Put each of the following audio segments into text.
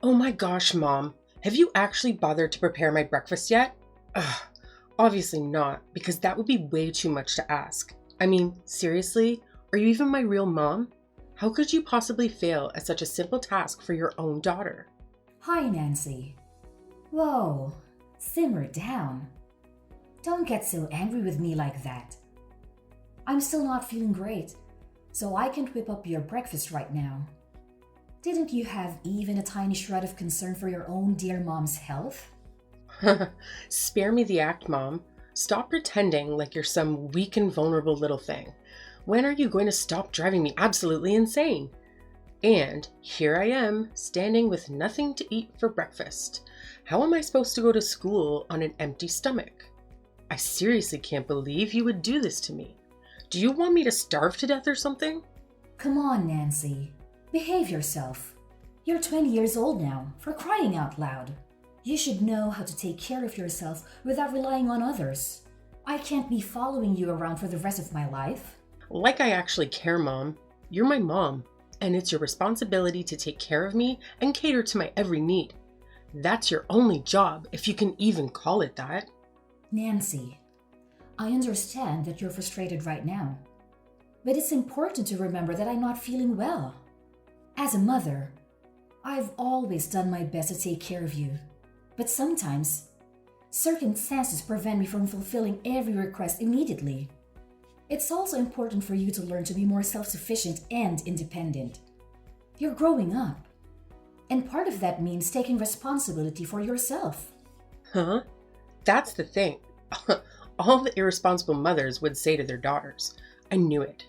Oh my gosh, Mom. Have you actually bothered to prepare my breakfast yet? Ugh, obviously not, because that would be way too much to ask. I mean, seriously? Are you even my real mom? How could you possibly fail at such a simple task for your own daughter? Hi, Nancy. Whoa, simmer down. Don't get so angry with me like that. I'm still not feeling great, so I can't whip up your breakfast right now. Didn't you have even a tiny shred of concern for your own dear mom's health? Spare me the act, Mom. Stop pretending like you're some weak and vulnerable little thing. When are you going to stop driving me absolutely insane? And here I am, standing with nothing to eat for breakfast. How am I supposed to go to school on an empty stomach? I seriously can't believe you would do this to me. Do you want me to starve to death or something? Come on, Nancy. Behave yourself. You're 20 years old now, for crying out loud. You should know how to take care of yourself without relying on others. I can't be following you around for the rest of my life. Like I actually care, Mom. You're my mom, and it's your responsibility to take care of me and cater to my every need. That's your only job, if you can even call it that. Nancy, I understand that you're frustrated right now, but it's important to remember that I'm not feeling well. As a mother, I've always done my best to take care of you, but sometimes circumstances prevent me from fulfilling every request immediately. It's also important for you to learn to be more self-sufficient and independent. You're growing up, and part of that means taking responsibility for yourself. Huh? That's the thing. All the irresponsible mothers would say to their daughters. I knew it.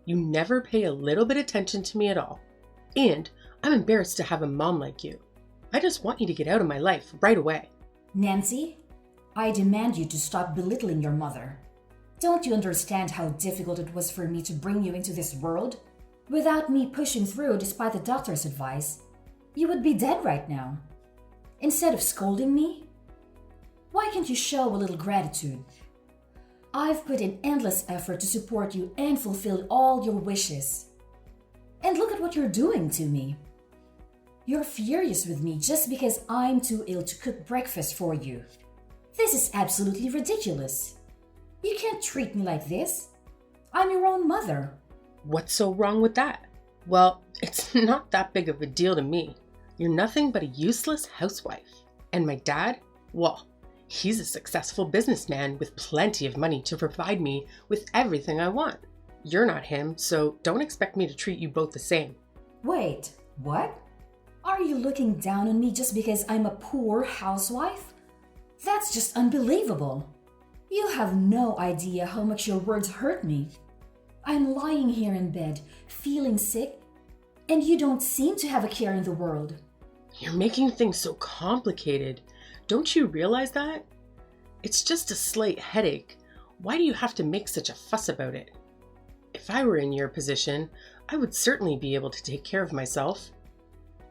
You never pay a little bit attention to me at all. And I'm embarrassed to have a mom like you. I just want you to get out of my life right away. Nancy, I demand you to stop belittling your mother. Don't you understand how difficult it was for me to bring you into this world? Without me pushing through despite the doctor's advice, you would be dead right now. Instead of scolding me, why can't you show a little gratitude? I've put in endless effort to support you and fulfill all your wishes. And look at what you're doing to me. You're furious with me just because I'm too ill to cook breakfast for you. This is absolutely ridiculous. You can't treat me like this. I'm your own mother. What's so wrong with that? Well, it's not that big of a deal to me. You're nothing but a useless housewife. And my dad? Well, he's a successful businessman with plenty of money to provide me with everything I want. You're not him, so don't expect me to treat you both the same. Wait, what? Are you looking down on me just because I'm a poor housewife? That's just unbelievable. You have no idea how much your words hurt me. I'm lying here in bed, feeling sick, and you don't seem to have a care in the world. You're making things so complicated. Don't you realize that? It's just a slight headache. Why do you have to make such a fuss about it? If I were in your position, I would certainly be able to take care of myself.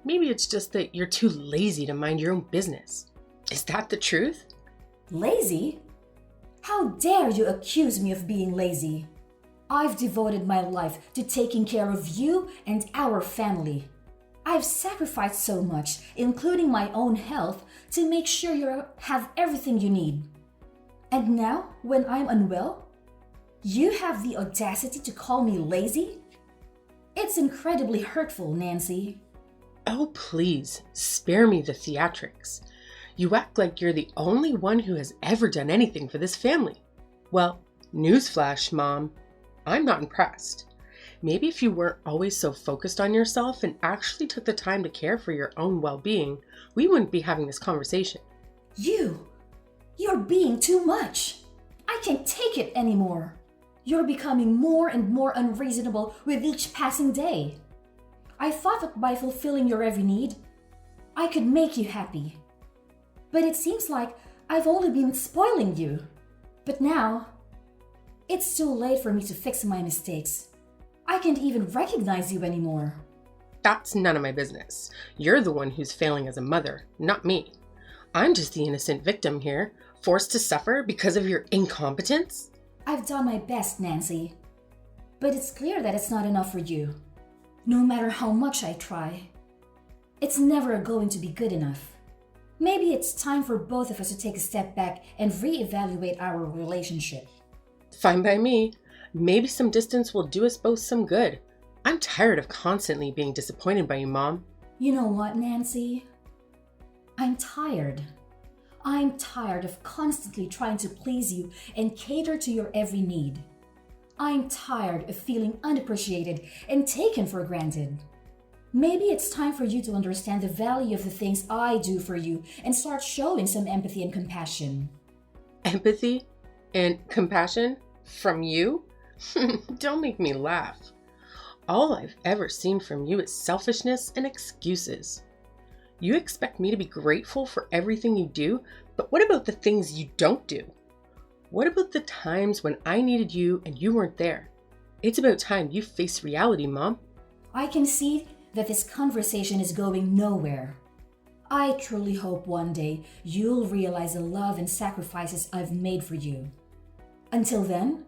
Maybe it's just that you're too lazy to mind your own business. Is that the truth? Lazy? How dare you accuse me of being lazy? I've devoted my life to taking care of you and our family. I've sacrificed so much, including my own health, to make sure you have everything you need. And now, when I'm unwell, you have the audacity to call me lazy? It's incredibly hurtful, Nancy. Oh, please, spare me the theatrics. You act like you're the only one who has ever done anything for this family. Well, newsflash, Mom, I'm not impressed. Maybe if you weren't always so focused on yourself and actually took the time to care for your own well-being, we wouldn't be having this conversation. You're being too much. I can't take it anymore. You're becoming more and more unreasonable with each passing day. I thought that by fulfilling your every need, I could make you happy. But it seems like I've only been spoiling you. But now, it's too late for me to fix my mistakes. I can't even recognize you anymore. That's none of my business. You're the one who's failing as a mother, not me. I'm just the innocent victim here, forced to suffer because of your incompetence. I've done my best, Nancy. But it's clear that it's not enough for you. No matter how much I try, It's never going to be good enough. Maybe it's time for both of us to take a step back and reevaluate our relationship. Fine by me. Maybe some distance will do us both some good. I'm tired of constantly being disappointed by you, Mom. You know what, Nancy? I'm tired. I'm tired of constantly trying to please you and cater to your every need. I'm tired of feeling unappreciated and taken for granted. Maybe it's time for you to understand the value of the things I do for you and start showing some empathy and compassion. Empathy and compassion from you? Don't make me laugh. All I've ever seen from you is selfishness and excuses. You expect me to be grateful for everything you do, but what about the things you don't do? What about the times when I needed you and you weren't there? It's about time you face reality, Mom. I can see that this conversation is going nowhere. I truly hope one day you'll realize the love and sacrifices I've made for you. Until then,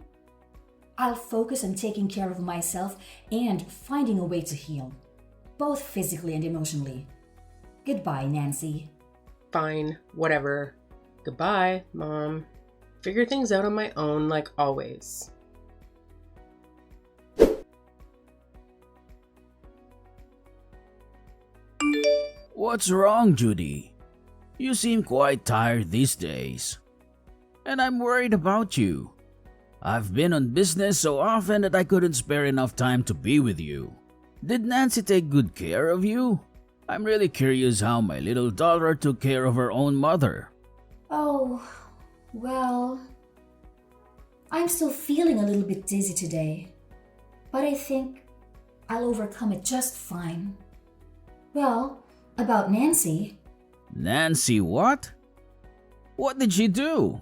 I'll focus on taking care of myself and finding a way to heal, both physically and emotionally. Goodbye, Nancy. Fine, whatever. Goodbye, Mom. Figure things out on my own like always. What's wrong, Judy? You seem quite tired these days. And I'm worried about you. I've been on business so often that I couldn't spare enough time to be with you. Did Nancy take good care of you? I'm really curious how my little daughter took care of her own mother. Oh, well, I'm still feeling a little bit dizzy today, but I think I'll overcome it just fine. Well, about Nancy. Nancy what? What did she do?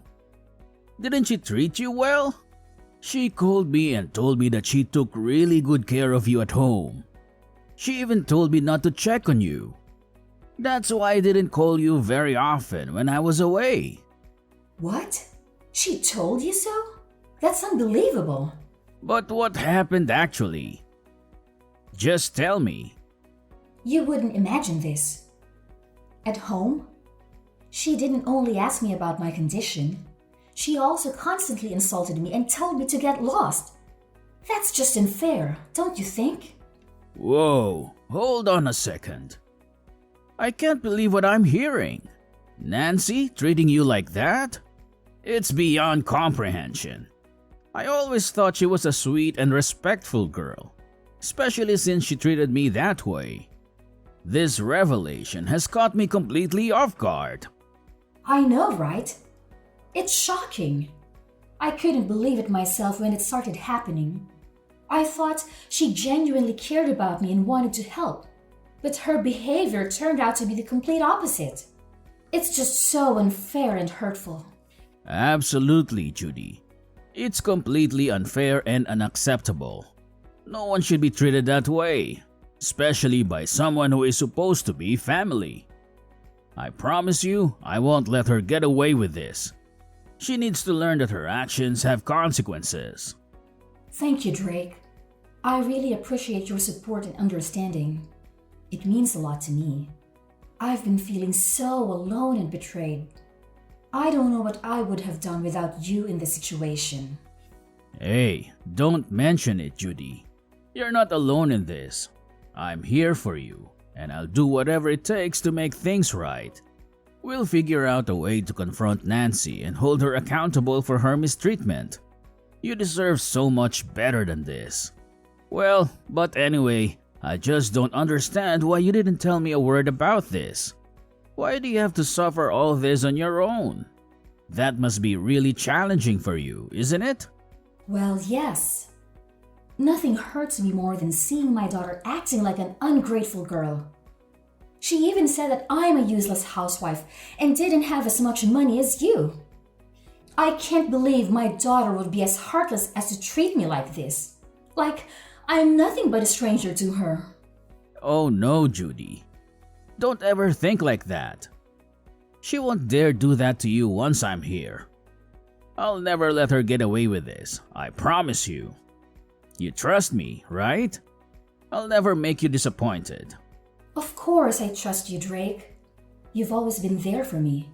Didn't she treat you well? She called me and told me that she took really good care of you at home. She even told me not to check on you. That's why I didn't call you very often when I was away. What? She told you so? That's unbelievable. But what happened actually? Just tell me. You wouldn't imagine this. At home, she didn't only ask me about my condition, she also constantly insulted me and told me to get lost. That's just unfair, don't you think? Whoa, hold on a second. I can't believe what I'm hearing. Nancy treating you like that? It's beyond comprehension. I always thought she was a sweet and respectful girl, especially since she treated me that way. This revelation has caught me completely off guard. I know, right? It's shocking. I couldn't believe it myself when it started happening. I thought she genuinely cared about me and wanted to help, but her behavior turned out to be the complete opposite. It's just so unfair and hurtful. Absolutely, Judy. It's completely unfair and unacceptable. No one should be treated that way, especially by someone who is supposed to be family. I promise you, I won't let her get away with this. She needs to learn that her actions have consequences. Thank you, Drake. I really appreciate your support and understanding. It means a lot to me. I've been feeling so alone and betrayed. I don't know what I would have done without you in this situation. Hey, don't mention it, Judy. You're not alone in this. I'm here for you, and I'll do whatever it takes to make things right. We'll figure out a way to confront Nancy and hold her accountable for her mistreatment. You deserve so much better than this. Well, but anyway, I just don't understand why you didn't tell me a word about this. Why do you have to suffer all this on your own? That must be really challenging for you, isn't it? Well, yes. Nothing hurts me more than seeing my daughter acting like an ungrateful girl. She even said that I'm a useless housewife and didn't have as much money as you. I can't believe my daughter would be as heartless as to treat me like this. Like I'm nothing but a stranger to her. Oh no, Judy. Don't ever think like that. She won't dare do that to you once I'm here. I'll never let her get away with this, I promise you. You trust me, right? I'll never make you disappointed. Of course I trust you, Drake. You've always been there for me.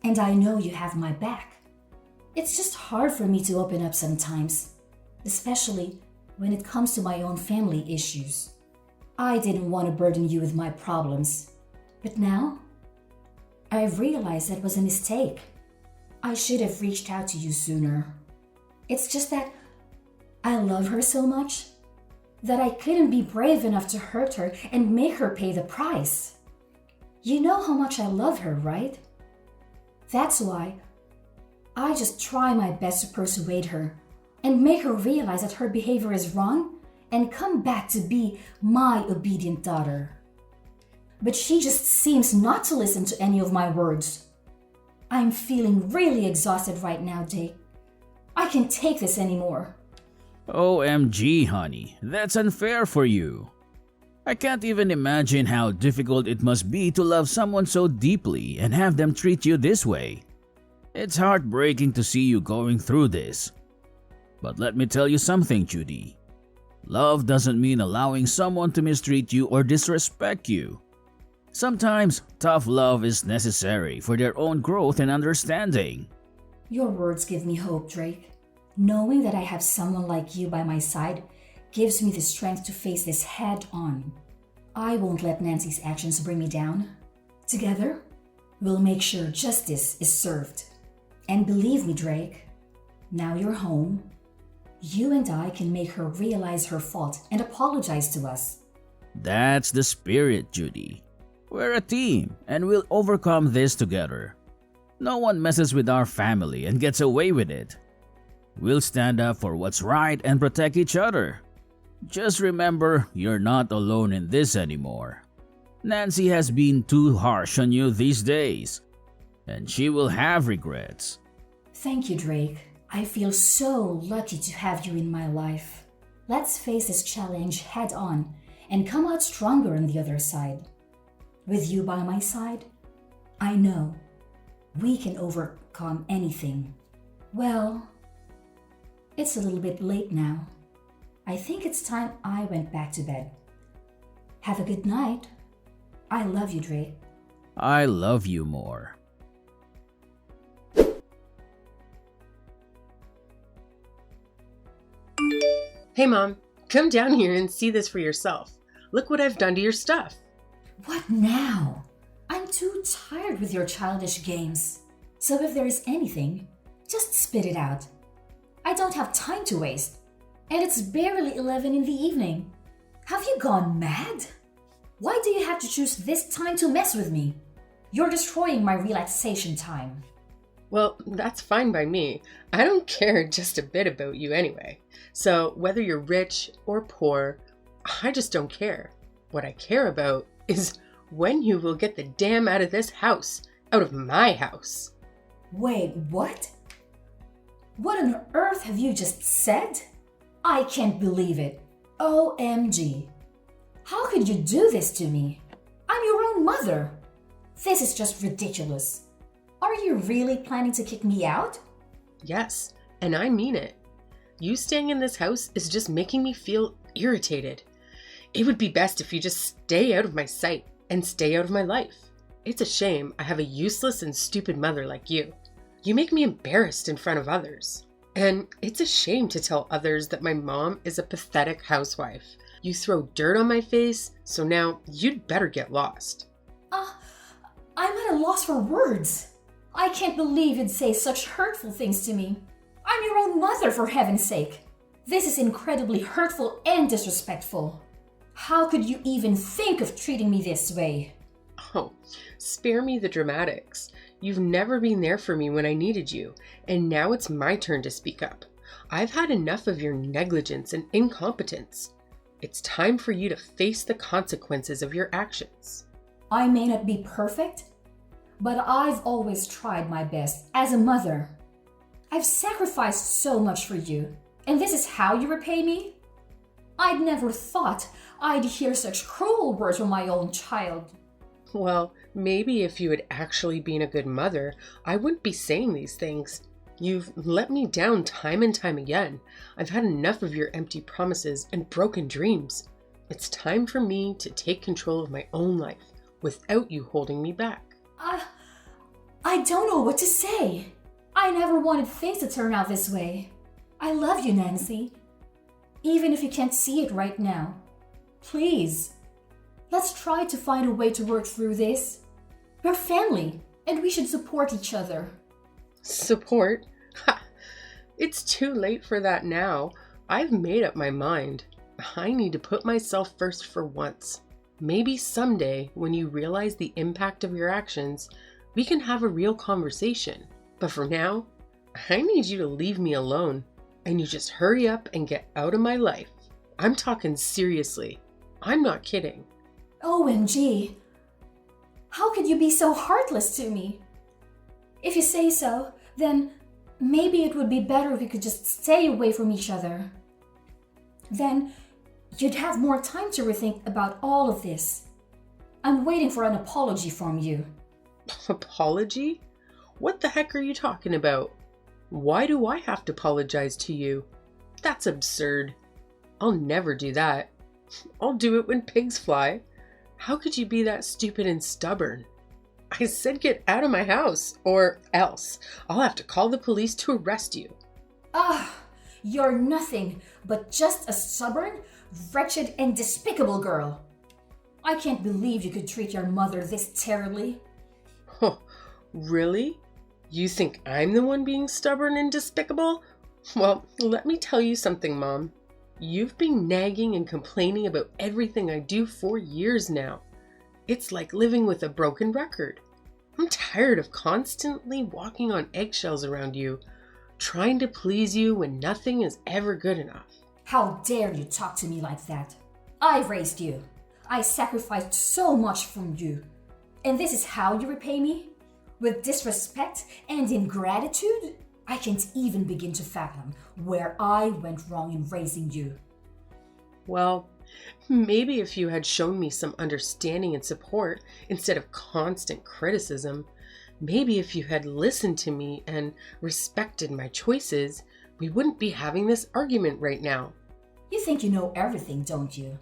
And I know you have my back. It's just hard for me to open up sometimes, especially when it comes to my own family issues. I didn't want to burden you with my problems, but now I've realized that was a mistake. I should have reached out to you sooner. It's just that I love her so much that I couldn't be brave enough to hurt her and make her pay the price. You know how much I love her, right? That's why I just try my best to persuade her and make her realize that her behavior is wrong and come back to be my obedient daughter. But she just seems not to listen to any of my words. I'm feeling really exhausted right now, Dave. I can't take this anymore. OMG, honey, that's unfair for you. I can't even imagine how difficult it must be to love someone so deeply and have them treat you this way. It's heartbreaking to see you going through this. But let me tell you something, Judy. Love doesn't mean allowing someone to mistreat you or disrespect you. Sometimes, tough love is necessary for their own growth and understanding. Your words give me hope, Drake. Knowing that I have someone like you by my side gives me the strength to face this head on. I won't let Nancy's actions bring me down. Together, we'll make sure justice is served. And believe me, Drake, now you're home, you and I can make her realize her fault and apologize to us. That's the spirit, Judy. We're a team and we'll overcome this together. No one messes with our family and gets away with it. We'll stand up for what's right and protect each other. Just remember, you're not alone in this anymore. Nancy has been too harsh on you these days, and she will have regrets. Thank you, Drake. I feel so lucky to have you in my life. Let's face this challenge head on and come out stronger on the other side. With you by my side, I know we can overcome anything. Well, it's a little bit late now. I think it's time I went back to bed. Have a good night. I love you, Drake. I love you more. Hey Mom, come down here and see this for yourself. Look what I've done to your stuff. What now? I'm too tired with your childish games. So if there is anything, just spit it out. I don't have time to waste. And it's barely 11 in the evening. Have you gone mad? Why do you have to choose this time to mess with me? You're destroying my relaxation time. Well, that's fine by me. I don't care just a bit about you anyway. So whether you're rich or poor, I just don't care. What I care about is when you will get the damn out of this house, out of my house. Wait, what? What on earth have you just said? I can't believe it. OMG. How could you do this to me? I'm your own mother. This is just ridiculous. Are you really planning to kick me out? Yes, and I mean it. You staying in this house is just making me feel irritated. It would be best if you just stay out of my sight and stay out of my life. It's a shame I have a useless and stupid mother like you. You make me embarrassed in front of others. And it's a shame to tell others that my mom is a pathetic housewife. You throw dirt on my face, so now you'd better get lost. I'm at a loss for words. I can't believe you'd say such hurtful things to me. I'm your own mother, for heaven's sake. This is incredibly hurtful and disrespectful. How could you even think of treating me this way? Oh, spare me the dramatics. You've never been there for me when I needed you, and now it's my turn to speak up. I've had enough of your negligence and incompetence. It's time for you to face the consequences of your actions. I may not be perfect, but I've always tried my best as a mother. I've sacrificed so much for you, and this is how you repay me? I'd never thought I'd hear such cruel words from my own child. Well, maybe if you had actually been a good mother, I wouldn't be saying these things. You've let me down time and time again. I've had enough of your empty promises and broken dreams. It's time for me to take control of my own life without you holding me back. I don't know what to say. I never wanted things to turn out this way. I love you, Nancy. Even if you can't see it right now. Please, let's try to find a way to work through this. We're family, and we should support each other. Support? Ha! It's too late for that now. I've made up my mind. I need to put myself first for once. Maybe someday, when you realize the impact of your actions, we can have a real conversation. But for now, I need you to leave me alone. And you just hurry up and get out of my life. I'm talking seriously. I'm not kidding. OMG. How could you be so heartless to me? If you say so, then maybe it would be better if we could just stay away from each other. Then you'd have more time to rethink about all of this. I'm waiting for an apology from you. Apology? What the heck are you talking about? Why do I have to apologize to you? That's absurd. I'll never do that. I'll do it when pigs fly. How could you be that stupid and stubborn? I said get out of my house, or else I'll have to call the police to arrest you. You're nothing but just a stubborn, wretched, and despicable girl. I can't believe you could treat your mother this terribly. Oh, really? You think I'm the one being stubborn and despicable? Well, let me tell you something, Mom. You've been nagging and complaining about everything I do for years now. It's like living with a broken record. I'm tired of constantly walking on eggshells around you, trying to please you when nothing is ever good enough. How dare you talk to me like that? I raised you. I sacrificed so much from you. And this is how you repay me? With disrespect and ingratitude? I can't even begin to fathom where I went wrong in raising you. Well, maybe if you had shown me some understanding and support instead of constant criticism, maybe if you had listened to me and respected my choices, we wouldn't be having this argument right now. You think you know everything, don't you?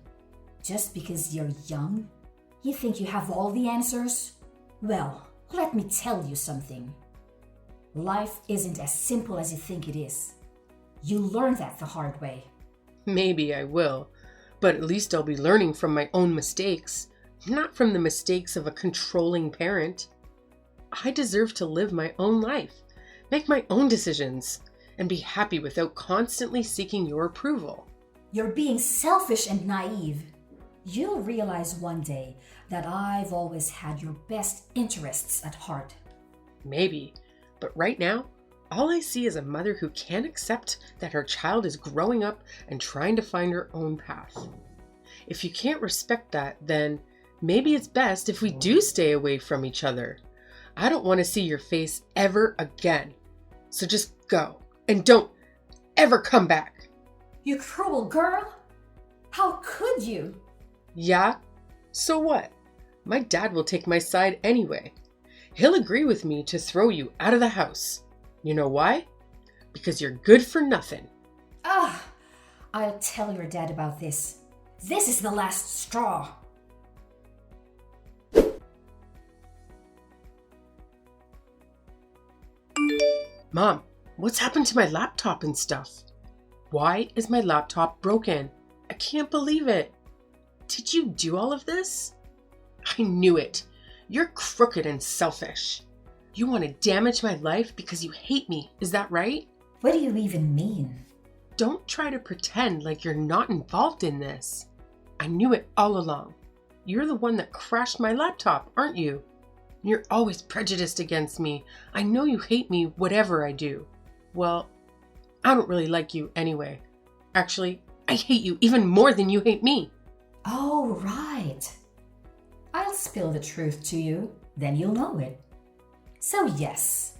Just because you're young? You think you have all the answers? Well, let me tell you something. Life isn't as simple as you think it is. You learn that the hard way. Maybe I will, but at least I'll be learning from my own mistakes, not from the mistakes of a controlling parent. I deserve to live my own life, make my own decisions, and be happy without constantly seeking your approval. You're being selfish and naive. You'll realize one day that I've always had your best interests at heart. Maybe, but right now, all I see is a mother who can't accept that her child is growing up and trying to find her own path. If you can't respect that, then maybe it's best if we do stay away from each other. I don't want to see your face ever again. So just go and don't ever come back. You cruel girl! How could you? Yeah? So what? My dad will take my side anyway. He'll agree with me to throw you out of the house. You know why? Because you're good for nothing. I'll tell your dad about this. This is the last straw. Mom, what's happened to my laptop and stuff? Why is my laptop broken? I can't believe it. Did you do all of this? I knew it. You're crooked and selfish. You want to damage my life because you hate me, is that right? What do you even mean? Don't try to pretend like you're not involved in this. I knew it all along. You're the one that crashed my laptop, aren't you? You're always prejudiced against me. I know you hate me, whatever I do. Well, I don't really like you anyway. Actually, I hate you even more than you hate me. Oh, right. I'll spill the truth to you, then you'll know it. So yes,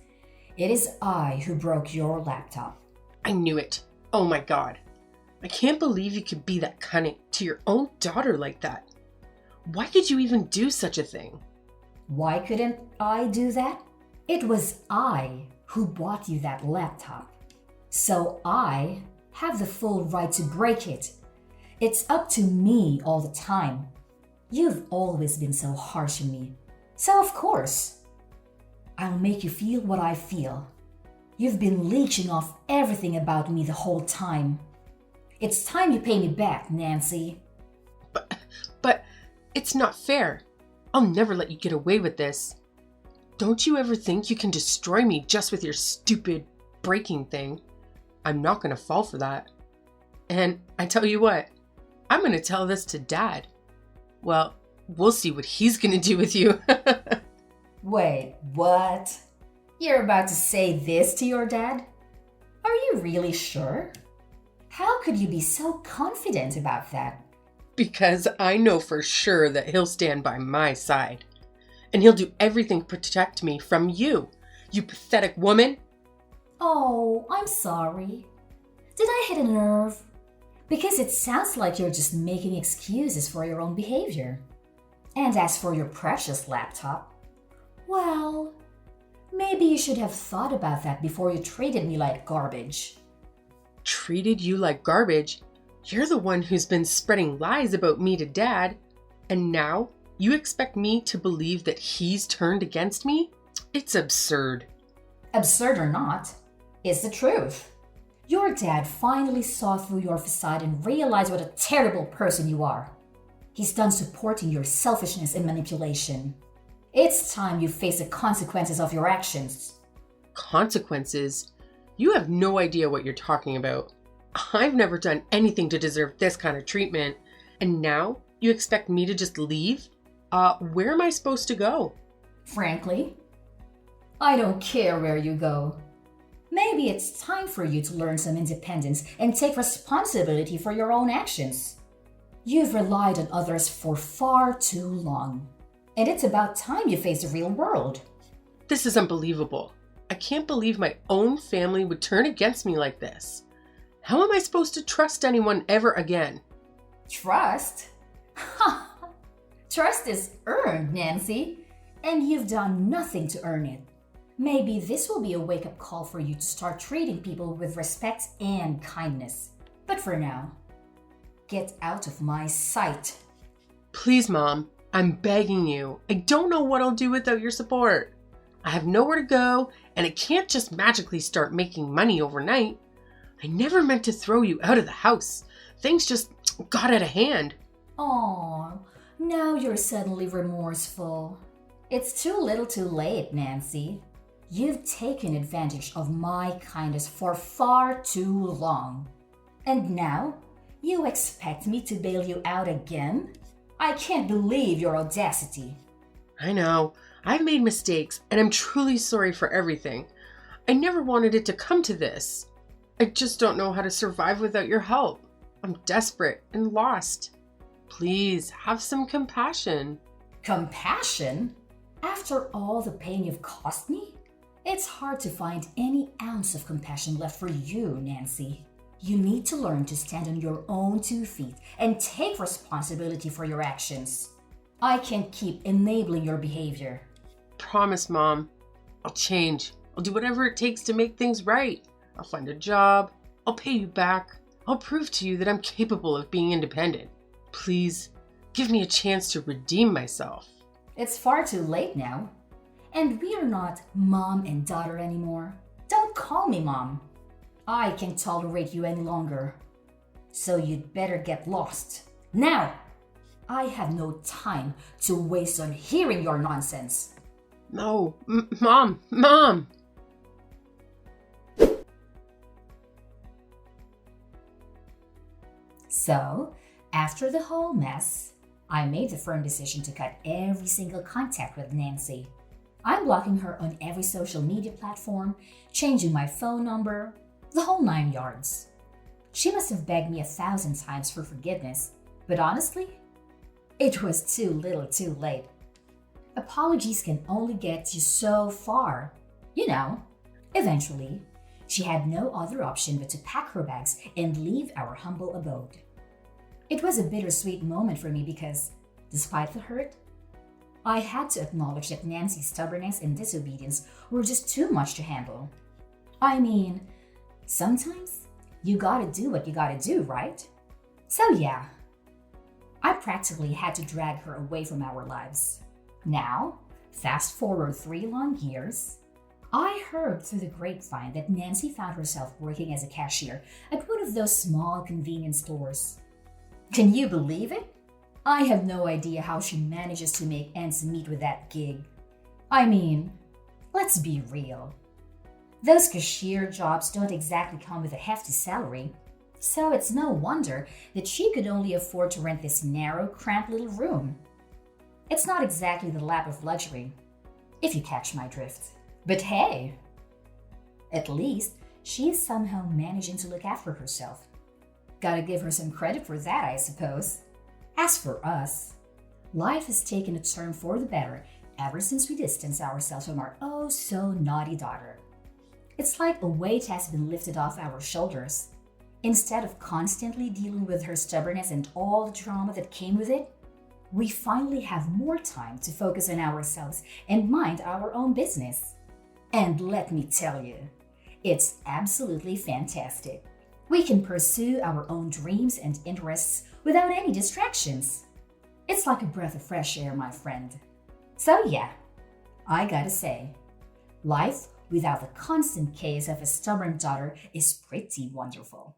it is I who broke your laptop. I knew it. Oh my God. I can't believe you could be that cunning to your own daughter like that. Why could you even do such a thing? Why couldn't I do that? It was I who bought you that laptop. So I have the full right to break it. It's up to me all the time. You've always been so harsh on me. So of course, I'll make you feel what I feel. You've been leeching off everything about me the whole time. It's time you pay me back, Nancy. But it's not fair. I'll never let you get away with this. Don't you ever think you can destroy me just with your stupid breaking thing? I'm not going to fall for that. And I tell you what, I'm going to tell this to Dad. Well, we'll see what he's going to do with you. Wait, what? You're about to say this to your dad? Are you really sure? How could you be so confident about that? Because I know for sure that he'll stand by my side. And he'll do everything to protect me from you, you pathetic woman. Oh, I'm sorry. Did I hit a nerve? Because it sounds like you're just making excuses for your own behavior. And as for your precious laptop, well, maybe you should have thought about that before you treated me like garbage. Treated you like garbage? You're the one who's been spreading lies about me to Dad, and now you expect me to believe that he's turned against me? It's absurd. Absurd or not, it's the truth. Your dad finally saw through your facade and realized what a terrible person you are. He's done supporting your selfishness and manipulation. It's time you face the consequences of your actions. Consequences? You have no idea what you're talking about. I've never done anything to deserve this kind of treatment. And now you expect me to just leave? Where am I supposed to go? Frankly, I don't care where you go. Maybe it's time for you to learn some independence and take responsibility for your own actions. You've relied on others for far too long. And it's about time you face the real world. This is unbelievable. I can't believe my own family would turn against me like this. How am I supposed to trust anyone ever again? Trust? Ha! Trust is earned, Nancy. And you've done nothing to earn it. Maybe this will be a wake-up call for you to start treating people with respect and kindness. But for now, get out of my sight. Please, Mom. I'm begging you. I don't know what I'll do without your support. I have nowhere to go, and I can't just magically start making money overnight. I never meant to throw you out of the house. Things just got out of hand. Aw, now you're suddenly remorseful. It's too little too late, Nancy. You've taken advantage of my kindness for far too long. And now, you expect me to bail you out again? I can't believe your audacity. I know. I've made mistakes, and I'm truly sorry for everything. I never wanted it to come to this. I just don't know how to survive without your help. I'm desperate and lost. Please, have some compassion. Compassion? After all the pain you've caused me? It's hard to find any ounce of compassion left for you, Nancy. You need to learn to stand on your own 2 feet and take responsibility for your actions. I can't keep enabling your behavior. Promise, Mom. I'll change. I'll do whatever it takes to make things right. I'll find a job. I'll pay you back. I'll prove to you that I'm capable of being independent. Please, give me a chance to redeem myself. It's far too late now. And we are not mom and daughter anymore. Don't call me Mom. I can't tolerate you any longer. So you'd better get lost. Now! I have no time to waste on hearing your nonsense. No, Mom! Mom! So, after the whole mess, I made the firm decision to cut every single contact with Nancy. I'm blocking her on every social media platform, changing my phone number, the whole 9 yards. She must have begged me 1,000 times for forgiveness, but honestly, it was too little too late. Apologies can only get you so far. You know, eventually, she had no other option but to pack her bags and leave our humble abode. It was a bittersweet moment for me because, despite the hurt, I had to acknowledge that Nancy's stubbornness and disobedience were just too much to handle. I mean, sometimes you gotta do what you gotta do, right? So yeah, I practically had to drag her away from our lives. Now, fast forward 3 long years, I heard through the grapevine that Nancy found herself working as a cashier at one of those small convenience stores. Can you believe it? I have no idea how she manages to make ends meet with that gig. I mean, let's be real. Those cashier jobs don't exactly come with a hefty salary, so it's no wonder that she could only afford to rent this narrow, cramped little room. It's not exactly the lap of luxury, if you catch my drift. But hey, at least she is somehow managing to look after herself. Gotta give her some credit for that, I suppose. As for us, life has taken a turn for the better ever since we distanced ourselves from our oh-so-naughty daughter. It's like a weight has been lifted off our shoulders. Instead of constantly dealing with her stubbornness and all the drama that came with it, we finally have more time to focus on ourselves and mind our own business. And let me tell you, it's absolutely fantastic. We can pursue our own dreams and interests without any distractions. It's like a breath of fresh air, my friend. So yeah, I gotta say, life without the constant case of a stubborn daughter is pretty wonderful.